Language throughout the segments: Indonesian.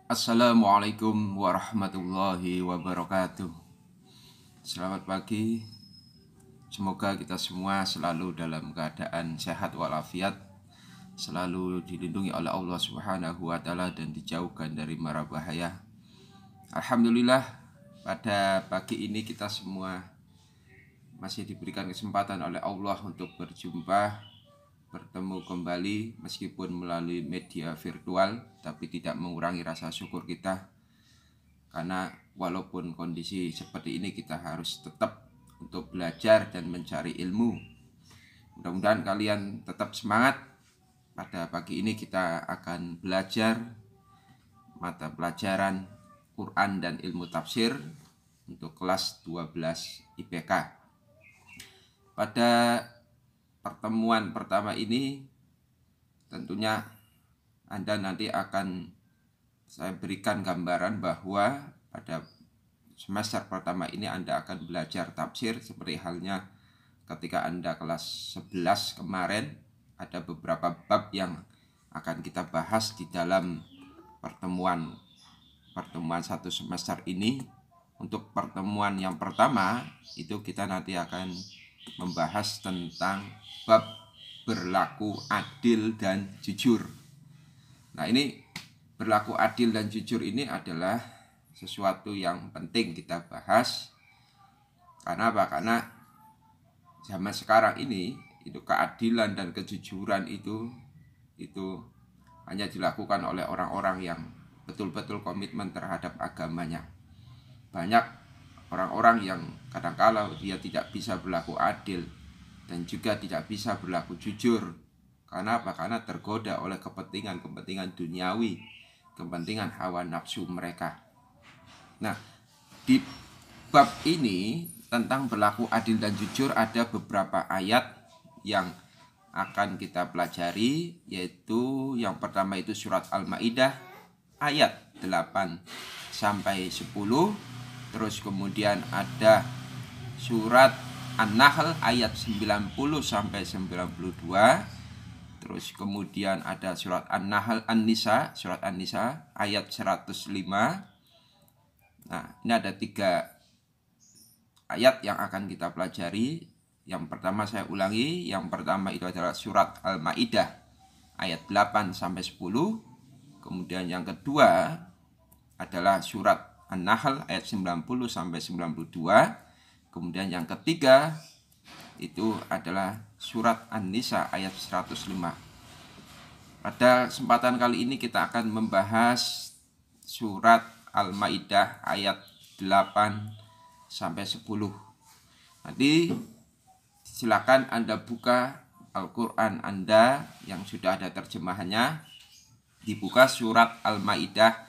Assalamualaikum warahmatullahi wabarakatuh. Selamat pagi. Semoga kita semua selalu dalam keadaan sehat walafiat, selalu dilindungi oleh Allah Subhanahu wa taala dan dijauhkan dari mara bahaya. Alhamdulillah, pada pagi ini kita semua masih diberikan kesempatan oleh Allah untuk bertemu kembali meskipun melalui media virtual, tapi tidak mengurangi rasa syukur kita. Karena walaupun kondisi seperti ini, kita harus tetap untuk belajar dan mencari ilmu. Mudah-mudahan kalian tetap semangat. Pada pagi ini kita akan belajar mata pelajaran Quran dan ilmu tafsir untuk kelas 12 IPK. Pada pertemuan pertama ini tentunya Anda nanti akan saya berikan gambaran bahwa pada semester pertama ini Anda akan belajar tafsir seperti halnya ketika Anda kelas 11 kemarin. Ada beberapa bab yang akan kita bahas di dalam pertemuan satu semester ini. Untuk pertemuan yang pertama itu kita nanti akan membahas tentang bab berlaku adil dan jujur. Nah, ini berlaku adil dan jujur ini adalah sesuatu yang penting kita bahas. Karena apa? Karena zaman sekarang ini itu keadilan dan kejujuran itu hanya dilakukan oleh orang-orang yang betul-betul komitmen terhadap agamanya. Banyak orang-orang yang kadang-kala dia tidak bisa berlaku adil dan juga tidak bisa berlaku jujur. Karena apa? Karena tergoda oleh kepentingan duniawi, kepentingan hawa nafsu mereka. Nah, di bab ini tentang berlaku adil dan jujur ada beberapa ayat yang akan kita pelajari, yaitu yang pertama itu surat Al-Maidah ayat 8 sampai 10. Terus kemudian ada surat An-Nahl ayat 90 sampai 92. Terus kemudian ada surat An-Nahl surat An-Nisa ayat 105. Nah, ini ada 3 ayat yang akan kita pelajari. Yang pertama saya ulangi, yang pertama itu adalah surat Al-Maidah ayat 8 sampai 10. Kemudian yang kedua adalah surat An-Nahl ayat 90 sampai 92. Kemudian yang ketiga itu adalah surat An-Nisa ayat 105. Pada kesempatan kali ini kita akan membahas surat Al-Maidah ayat 8 sampai 10. Nanti silakan Anda buka Al-Quran Anda yang sudah ada terjemahannya. Dibuka surat Al-Maidah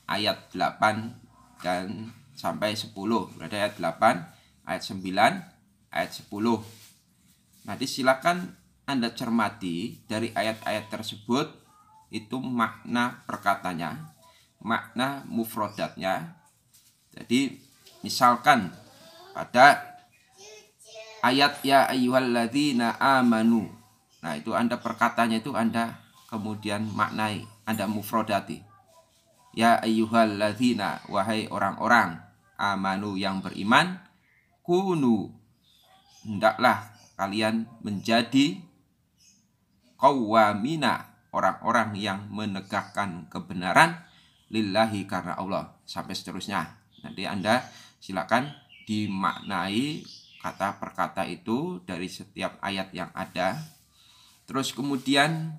ayat 8 dan sampai 10. Berarti ayat 8, ayat 9, ayat 10. Nanti silakan Anda cermati dari ayat-ayat tersebut itu makna perkatanya, makna mufrodatnya. Jadi misalkan pada ayat ya ayyuhalladzina amanu. Nah, itu Anda perkatanya itu Anda kemudian maknai, Anda mufrodati. Ya ayyuhalladzina, wahai orang-orang amanu yang beriman, kunu, hendaklah kalian menjadi qawwamina, orang-orang yang menegakkan kebenaran, lillahi, karena Allah, sampai seterusnya. Nanti Anda silakan dimaknai kata per kata itu dari setiap ayat yang ada. Terus kemudian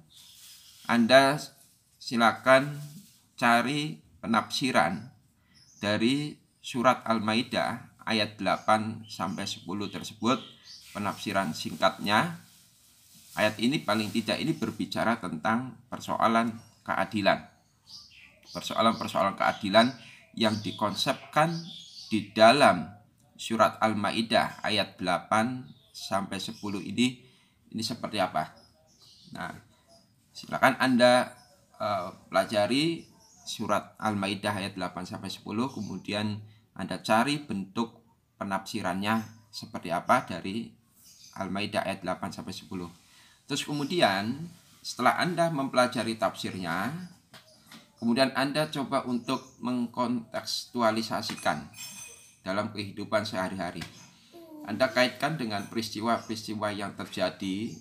Anda silakan cari penafsiran dari surat Al-Maidah ayat 8 sampai 10 tersebut, penafsiran singkatnya. Ayat ini paling tidak ini berbicara tentang persoalan keadilan. Persoalan-persoalan keadilan yang dikonsepkan di dalam surat Al-Maidah ayat 8 sampai 10 ini seperti apa? Nah, silakan Anda pelajari surat Al-Maidah ayat 8 sampai 10, kemudian Anda cari bentuk penafsirannya seperti apa dari Al-Maidah ayat 8 sampai 10. Terus kemudian setelah Anda mempelajari tafsirnya, Kemudian Anda coba untuk mengkontekstualisasikan dalam kehidupan sehari-hari. Anda kaitkan dengan peristiwa-peristiwa yang terjadi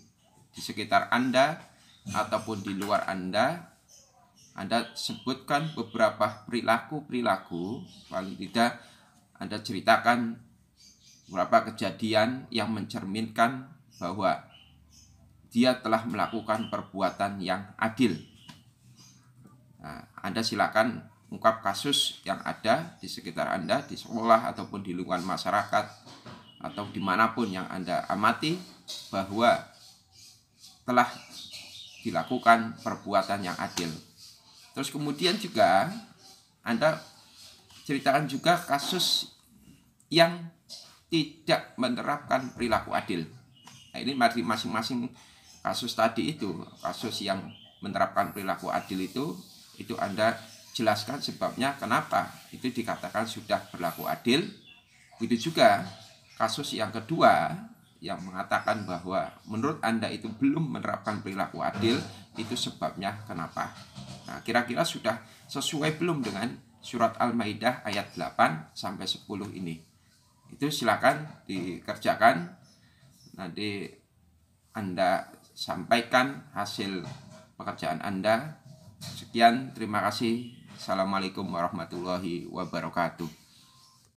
di sekitar Anda ataupun di luar Anda. Anda sebutkan beberapa perilaku-perilaku, paling tidak Anda ceritakan beberapa kejadian yang mencerminkan bahwa dia telah melakukan perbuatan yang adil. Nah, Anda silakan ungkap kasus yang ada di sekitar Anda, di sekolah ataupun di lingkungan masyarakat, atau dimanapun yang Anda amati, bahwa telah dilakukan perbuatan yang adil. Terus kemudian juga Anda ceritakan juga kasus yang tidak menerapkan perilaku adil. Nah, ini masing-masing kasus tadi itu, kasus yang menerapkan perilaku adil itu Anda jelaskan sebabnya kenapa itu dikatakan sudah berlaku adil. Begitu juga kasus yang kedua yang mengatakan bahwa menurut Anda itu belum menerapkan perilaku adil, itu sebabnya kenapa. Nah, kira-kira sudah sesuai belum dengan surat Al-Maidah ayat 8-10 ini? Itu silakan dikerjakan. Nanti Anda sampaikan hasil pekerjaan Anda. Sekian, terima kasih. Assalamualaikum warahmatullahi wabarakatuh.